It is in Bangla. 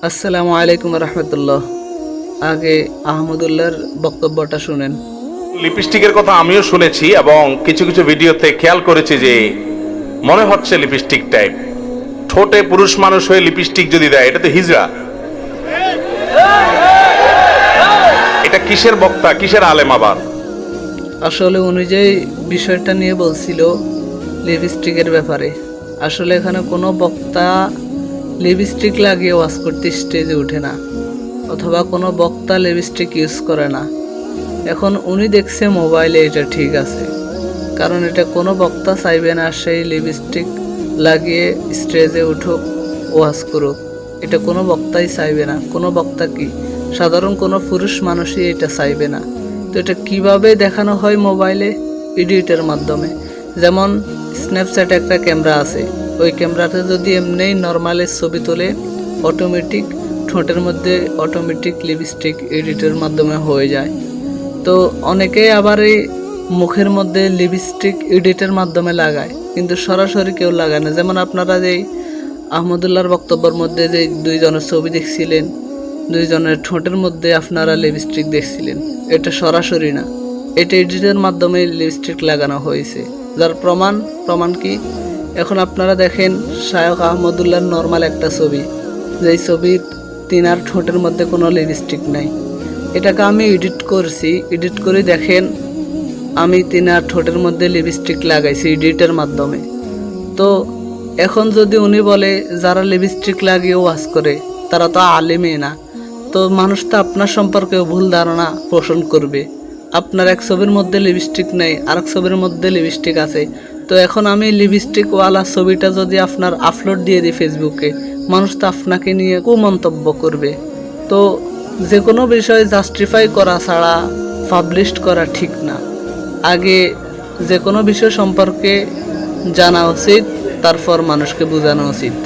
আসসালামু আলাইকুম রহমতুল্লাহ। আগে আহমদুল্লাহর বক্তব্যটা শুনেন। লিপস্টিকের কথা আমিও শুনেছি এবং কিছু কিছু ভিডিওতে খেয়াল করেছি যে মনে হচ্ছে লিপস্টিক টাইপ। ঠোঁটে পুরুষ মানুষ হয়ে লিপস্টিক যদি দেয় এটা তো হিজড়া। এটা কিসের বক্তা, কিসের আলেম আবার? আসলে উনি যে বিষয়টা নিয়ে বলছিল লিপস্টিকের ব্যাপারে, আসলে এখানে কোনো বক্তা লিপস্টিক লাগিয়ে ওয়াজ করতে স্টেজে ওঠে না, অথবা কোনো বক্তা লিপস্টিক ইউজ করে না। এখন উনি দেখছে মোবাইলে এটা ঠিক আছে, কারণ এটা কোনো বক্তা চাইবে না সেই লিপস্টিক লাগিয়ে স্টেজে উঠুক, ওয়াজ করুক। এটা কোনো বক্তাই চাইবে না। কোনো বক্তা কি, সাধারণ কোনো পুরুষ মানুষই এটা চাইবে না। তো এটা কিভাবে দেখানো হয় মোবাইলে? এডিটের মাধ্যমে। যেমন স্ন্যাপচ্যাটে একটা ক্যামেরা আছে, ওই ক্যামেরাতে যদি এমনি নর্মালের ছবি তোলে, অটোমেটিক ঠোঁটের মধ্যে অটোমেটিক লিপস্টিক এডিটের মাধ্যমে হয়ে যায়। তো অনেকেই আবার এই মুখের মধ্যে লিপস্টিক এডিটের মাধ্যমে লাগায়, কিন্তু সরাসরি কেউ লাগায় না। যেমন আপনারা যেই আহমদুল্লাহর বক্তব্যের মধ্যে যে দুইজনের ছবি দেখছিলেন, দুইজনের ঠোঁটের মধ্যে আপনারা লিপস্টিক দেখছিলেন, এটা সরাসরি না, এটা এডিটের মাধ্যমে লিপস্টিক লাগানো হয়েছে। যার প্রমাণ কি? এখন আপনারা দেখেন শায়খ আহমদুল্লাহর নর্মাল একটা ছবি, যেই ছবির তিনার ঠোঁটের মধ্যে কোনো লিপস্টিক নাই। এটাকে আমি এডিট করছি, এডিট করে দেখেন আমি তিনার ঠোঁটের মধ্যে লিপস্টিক লাগাইছি এডিটের মাধ্যমে। তো এখন যদি উনি বলে যারা লিপস্টিক লাগিয়ে ওয়াজ করে তারা তো আলেমই না, তো মানুষ তো আপনার সম্পর্কে ভুল ধারণা পোষণ করবে। আপনার এক ছবির মধ্যে লিপস্টিক নেই, আরেক ছবির মধ্যে লিপস্টিক আছে। তো এখন আমি লিপস্টিকওয়ালা ছবিটা যদি আপনার আপলোড দিয়ে দিই ফেসবুকে, মানুষ তো আপনাকে নিয়ে কুমন্তব্য করবে। তো যে কোনো বিষয় জাস্টিফাই করা ছাড়া পাবলিশ করা ঠিক না। আগে যে কোনো বিষয় সম্পর্কে জানা উচিত, তারপর মানুষকে বোঝানো উচিত।